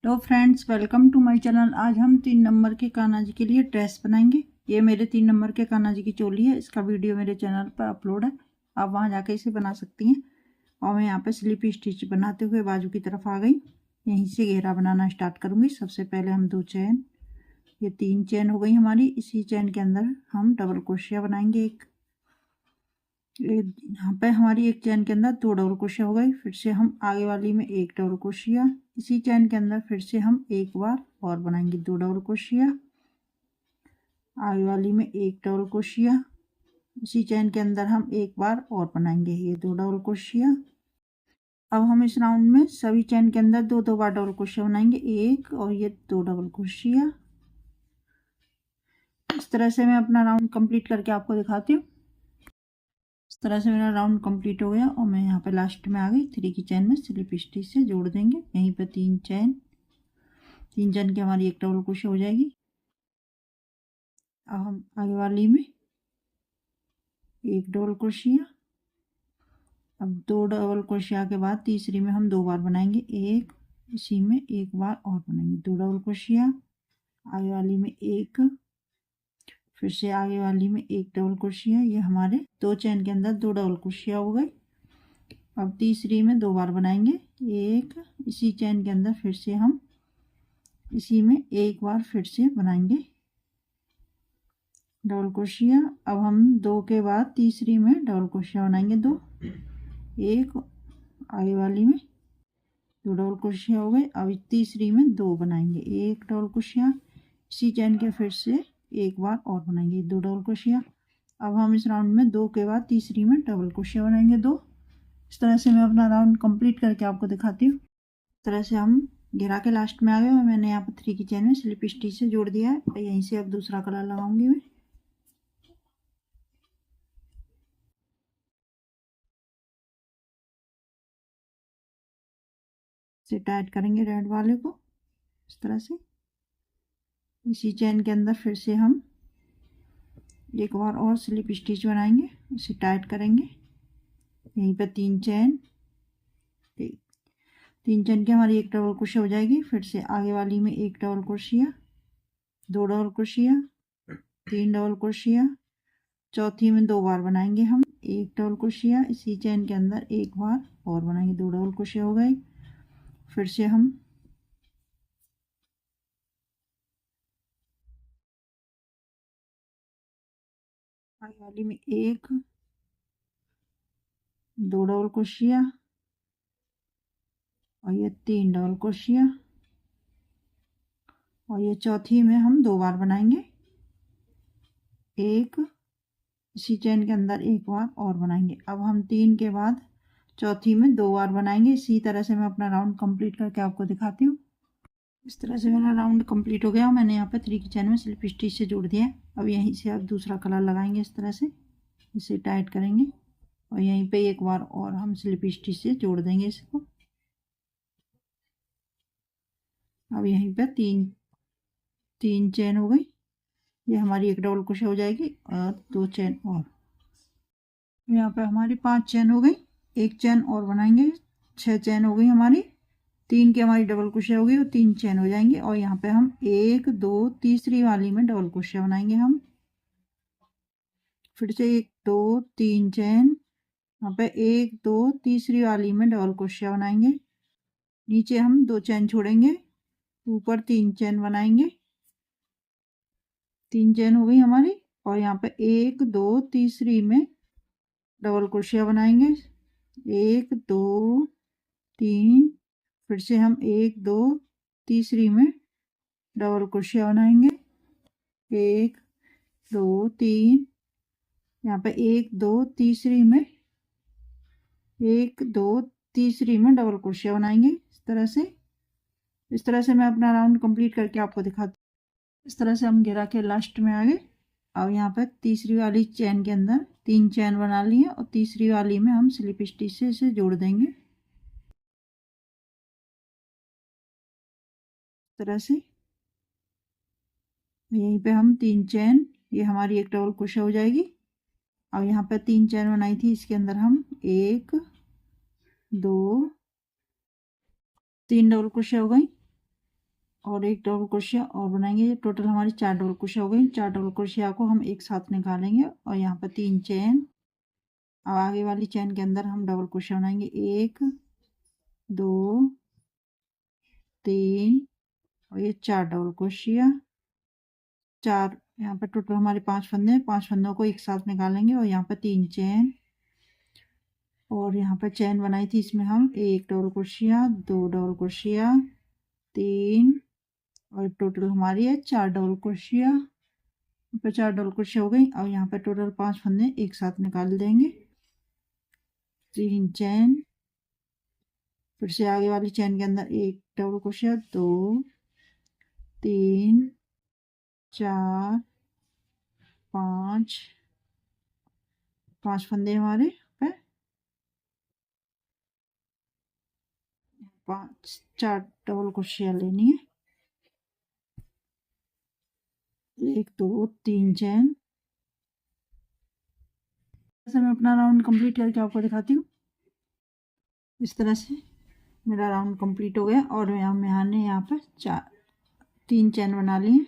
तो friends, welcome to my channel. आज हम 3 नंबर के कान्हा जी के लिए ड्रेस बनाएंगे। ये मेरे 3 नंबर के कान्हा जी की चोली है। इसका वीडियो मेरे चैनल पर अपलोड है, आप वहां जाके इसे बना सकती हैं। और मैं यहाँ पे स्लिप स्टिच बनाते हुए बाजू की तरफ आ गई। यहीं से घेरा बनाना स्टार्ट करूंगी। सबसे पहले हम 2 चैन, ये 3 चैन हो गई हमारी। इसी चैन के अंदर हम डबल क्रोशिया बनाएंगे। यहाँ पे हमारी एक चैन के अंदर 2 डबल क्रोशिया हो गई। फिर से हम आगे वाली में 1 डबल क्रोशिया, इसी चैन के अंदर फिर से हम एक बार और बनाएंगे 2 डबल क्रोशिया, आगे वाली में 1 डबल क्रोशिया, इसी चैन के अंदर हम एक बार और बनाएंगे ये 2 डबल क्रोशिया। अब हम इस राउंड में सभी चैन के अंदर 2 बार डबल क्रोशिया बनाएंगे, एक और ये 2 डबल क्रोशिया। इस तरह से मैं अपना राउंड कंप्लीट करके आपको दिखाती हूँ। इस तरह से मेरा राउंड कंप्लीट हो गया और मैं यहाँ पे लास्ट में आ गई। 3 की चैन में स्लिप स्टिच से जोड़ देंगे। यहीं पे 3 चैन की हमारी एक डबल क्रोशिया हो जाएगी। अब हम आगे वाली में 1 डबल क्रोशिया, अब 2 डबल क्रोशिया के बाद तीसरी में हम 2 बार बनाएंगे, एक, इसी में एक बार और बनाएंगे 2 डबल क्रोशिया, आगे वाली में एक, फिर से आगे वाली में 1 डबल क्रोशिया। ये हमारे 2 चैन के अंदर 2 डबल क्रोशिया हो गए। अब तीसरी में 2 बार बनाएंगे, एक, इसी चैन के अंदर फिर से हम इसी में एक बार फिर से बनाएंगे डबल क्रोशिया। अब हम 2 के बाद तीसरी में डबल क्रोशिया बनाएंगे 2, एक, आगे वाली में 2 डबल क्रोशिया हो गए। अब तीसरी में 2 बनाएंगे, 1 डबल क्रोशिया, इसी चैन के फिर से एक बार और बनाएंगे 2 डबल क्रोशिया। अब हम इस राउंड में 2 के बाद तीसरी में डबल क्रोशिया बनाएंगे 2। इस तरह से मैं अपना राउंड कंप्लीट करके आपको दिखाती हूँ। इस तरह से हम घेरा के लास्ट में आ गए और मैंने यहाँ पर 3 की चैन में स्लिप स्टिच से जोड़ दिया है। यहीं से अब दूसरा कलर लगाऊंगी मैं। से टाइट करेंगे रेड वाले को इस तरह से। इसी चैन के अंदर फिर से हम एक बार और स्लिप स्टिच बनाएंगे, इसे टाइट करेंगे। यहीं पर 3 चैन, 3 चैन की हमारी एक डबल क्रोशिया हो जाएगी। फिर से आगे वाली में 1 double crochet, 2 double crochet, 3 double crochet, चौथी में 2 बार बनाएंगे हम 1 डबल क्रोशिया, इसी चैन के अंदर एक बार और बनाएंगे 2 डबल क्रोशिया हो गए। फिर से हम आगे वाली में 1, 2 डबल क्रोशिया और ये 3 डबल क्रोशिया, और ये चौथी में हम 2 बार बनाएंगे, एक, इसी चैन के अंदर एक बार और बनाएंगे। अब हम 3 के बाद चौथी में 2 बार बनाएंगे। इसी तरह से मैं अपना राउंड कंप्लीट करके आपको दिखाती हूँ। इस तरह से मेरा राउंड कंप्लीट हो गया और मैंने यहाँ पे 3 की चैन में स्लिप स्टिच से जोड़ दिया है। अब यहीं से आप दूसरा कलर लगाएंगे इस तरह से, इसे टाइट करेंगे और यहीं पे एक बार और हम स्लिप स्टिच से जोड़ देंगे इसको। अब यहीं पे तीन चैन हो गई। ये हमारी एक डबल क्रोशिया हो जाएगी और 2 चैन और। यहाँ पे हमारी 5 चैन हो गई, एक चैन और बनाएंगे, 6 चैन हो गई हमारी। 3 की हमारी डबल क्रोशिया हो गई और 3 चैन हो जाएंगे। और यहाँ पे हम 1, 2, तीसरी वाली में डबल क्रोशिया बनाएंगे हम। फिर से 1, 2, 3 चैन, यहाँ पे 1, 2, तीसरी वाली में डबल क्रोशिया बनाएंगे। नीचे हम 2 चैन छोड़ेंगे, ऊपर 3 चैन बनाएंगे, 3 चैन हो गई हमारी। और यहाँ पे 1, 2, तीसरी में डबल क्रोशिया बनाएंगे, 1, 2, 3, फिर से हम 1, 2, तीसरी में डबल क्रोशिया बनाएंगे, 1, 2, 3, यहाँ पे 1, 2, तीसरी में 1, 2, तीसरी में डबल क्रोशिया बनाएंगे इस तरह से। इस तरह से मैं अपना राउंड कंप्लीट करके आपको दिखाती हूँ। इस तरह से हम घेरा के लास्ट में आ गए। अब यहाँ पर तीसरी वाली चैन के अंदर 3 चैन बना लिए और तीसरी वाली में हम स्लिप स्टिच से इसे जोड़ देंगे इस तरह से। यहीं पे हम 3 चैन, ये हमारी एक डबल क्रोशिया हो जाएगी। अब यहाँ पर 3 चैन बनाई थी, इसके अंदर हम 1, 2, 3 डबल क्रोशिया हो गई। और एक डबल क्रोशिया और बनाएंगे। टोटल हमारी 4 डबल क्रोशिया हो गई। 4 डबल क्रोशिया को हम एक साथ निकालेंगे और यहाँ पर 3 चेन। अब आगे वाली चेन के अंदर हम डबल क्रोशिया बनाएंगे। 1 2 3 और ये 4 डबल क्रोशिया। 4 यहाँ पर टोटल हमारे 5 फंदे हैं। 5 फंदों को एक साथ निकालेंगे और यहाँ पर 3 चेन। और यहाँ पर चेन बनाई थी, इसमें हम 1 डबल क्रोशिया, 2 डबल क्रोशिया, 3 और टोटल हमारी है 4 डबल क्रोशिया। यहाँ पर 4 डबल क्रोशिया हो गई। और यहाँ पर टोटल 5 फंदे एक साथ निकाल देंगे। 3 चेन, फिर से आगे वाली चेन के अंदर 1 डबल क्रोशिया, 2 3 4 5 5 फंदे हमारे पे 4 डबल क्रोशिया लेनी है। 1 2 3 चेन। मैं अपना राउंड कंप्लीट करके आपको दिखाती हूँ। इस तरह से मेरा राउंड कंप्लीट हो गया और मैंने यहाँ पर 3 चेन बना लिए।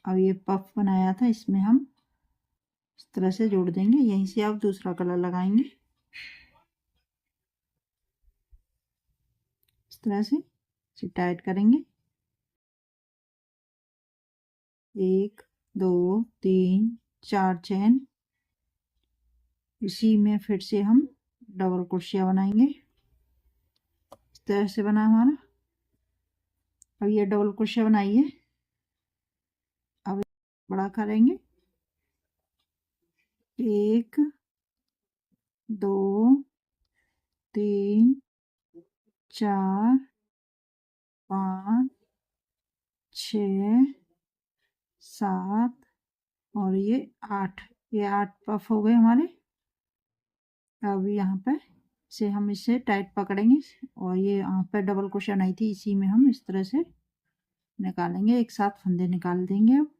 अब ये पफ बनाया था, इसमें हम इस तरह से जोड़ देंगे। यहीं से आप दूसरा कलर लगाएंगे इस तरह से इसे टाइट करेंगे। 1 2 3 4 चेन। इसी में फिर से हम डबल क्रोशिया बनाएंगे। इस तरह से बना हमारा। अब ये डबल क्रोशिया बनाइए। अब बड़ा करेंगे। 1 2 3 4 5 6 7 और ये 8। ये 8 पफ हो गए हमारे। अब यहाँ पे से हम इसे टाइट पकड़ेंगे और ये यहाँ पे डबल क्रोशिया नहीं थी, इसी में हम इस तरह से निकालेंगे। एक साथ फंदे निकाल देंगे। अब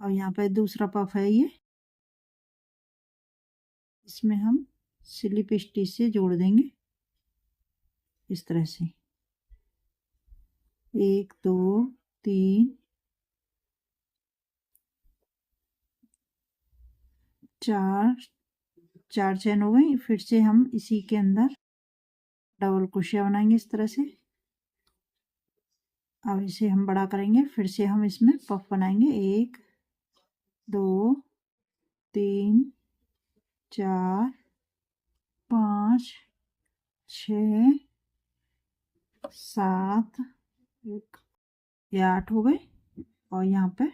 और यहाँ पे दूसरा पफ है ये, इसमें हम स्लिप स्टिच से जोड़ देंगे इस तरह से। 1 2 3 4 चेन हो गई। फिर से हम इसी के अंदर डबल क्रोशिया बनाएंगे इस तरह से। अब इसे हम बड़ा करेंगे। फिर से हम इसमें पफ बनाएंगे। 1 2 3 4 5 6 7 ये 8 हो गए। और यहाँ पे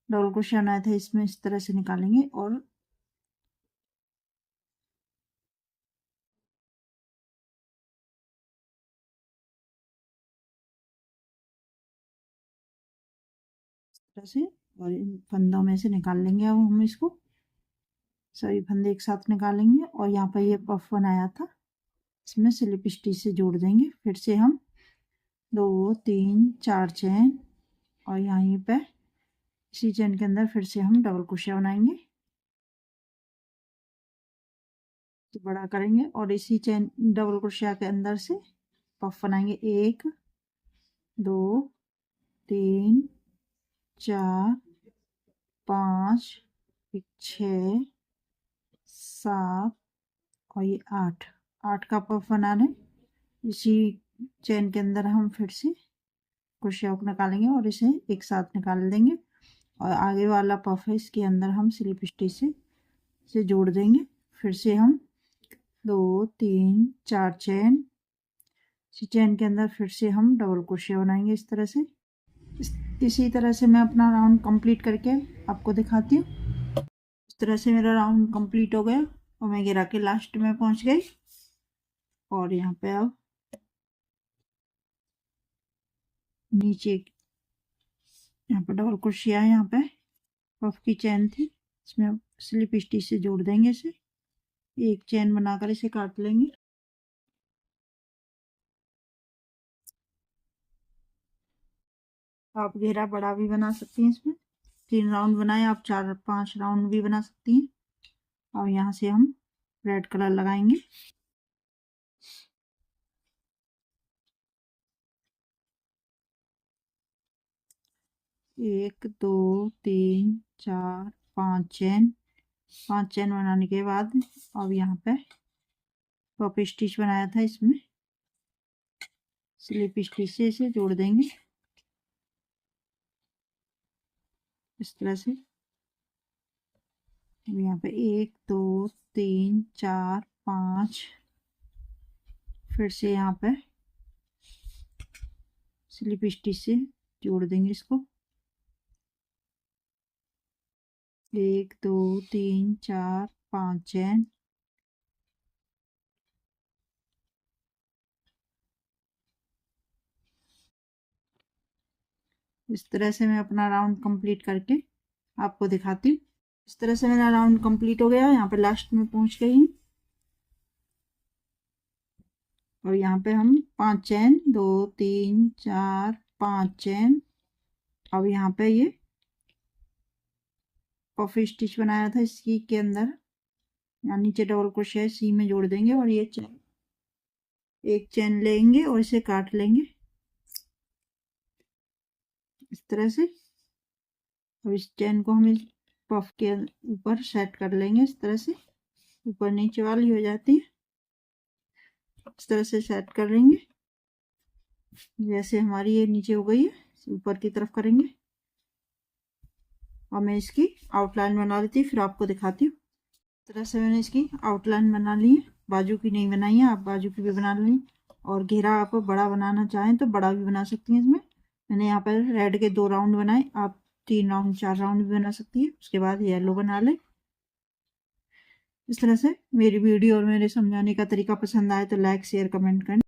डबल क्रोशिया बनाया था, इसमें इस तरह से निकालेंगे और तरह से और इन फंदों में से निकाल लेंगे। अब हम इसको सभी फंदे एक साथ निकालेंगे और यहाँ पर ये पफ बनाया था, इसमें स्लिप स्टिच से जोड़ देंगे। फिर से हम 2 3 4 चेन और यहीं पे इसी चेन के अंदर फिर से हम डबल क्रोशिया बनाएंगे। तो बड़ा करेंगे और इसी चेन डबल क्रोशिया के अंदर से पफ बनाएंगे। 1 2 3 4 5 6 7 और ये 8 का पफ बना लें। इसी चेन के अंदर हम फिर से क्रोशिया को निकालेंगे और इसे एक साथ निकाल देंगे। और आगे वाला पफ है, इसके अंदर हम स्लिप स्टिच से जोड़ देंगे। फिर से हम 2 3 4 चेन, इसी चेन के अंदर फिर से हम डबल क्रोशिया बनाएंगे इस तरह से। इसी तरह से मैं अपना राउंड कंप्लीट करके आपको दिखाती हूँ। इस तरह से मेरा राउंड कंप्लीट हो गया और मैं घेरा के लास्ट में पहुंच गई। और यहाँ पे अब नीचे यहाँ पे डबल क्रोशिया है, यहाँ पे पफ की चेन थी, इसमें स्लिप स्टिच से जोड़ देंगे। इसे एक चेन बनाकर इसे काट लेंगे। आप घेरा बड़ा भी बना सकती हैं। इसमें 3 राउंड बनाए, आप 4 5 राउंड भी बना सकती हैं। और यहाँ से हम रेड कलर लगाएंगे। एक दो तीन चार पाँच चैन बनाने के बाद अब यहाँ पे पफ स्टिच बनाया था, इसमें स्लिप स्टिच से इसे जोड़ देंगे इस तरह से। अब यहाँ पे 1 2 3 4 5 फिर से यहाँ पे स्लिप स्टिच से जोड़ देंगे इसको। 1 2 3 4 5 चैन। इस तरह से मैं अपना राउंड कंप्लीट करके आपको दिखाती हूँ। इस तरह से मेरा राउंड कंप्लीट हो गया। यहाँ पे लास्ट में पहुंच गई हूँ और यहाँ पे हम 5 चैन 2 3 4 5 चैन। अब यहाँ पे ये पफ स्टिच बनाया था इसी के अंदर, यहाँ नीचे डबल क्रोशिया सी में जोड़ देंगे और ये चैन एक चैन लेंगे और इसे काट लेंगे इस तरह से। और इस चैन को हम इस पफ के ऊपर सेट कर लेंगे इस तरह से, ऊपर नीचे वाली हो जाती है इस तरह से सेट कर लेंगे। जैसे हमारी ये नीचे हो गई है ऊपर की तरफ करेंगे और मैं इसकी आउटलाइन बना लेती हूँ, फिर आपको दिखाती हूँ। इस तरह से मैंने इसकी आउटलाइन बना ली है। बाजू की नहीं बनाई है, आप बाजू की भी बना लें और घेरा आप बड़ा बनाना चाहें तो बड़ा भी बना सकती हैं। इसमें मैंने यहाँ पर रेड के 2 राउंड बनाए, आप 3 राउंड 4 राउंड भी बना सकती है। उसके बाद येलो बना लें इस तरह से। मेरी वीडियो और मेरे समझाने का तरीका पसंद आए तो लाइक शेयर कमेंट करें।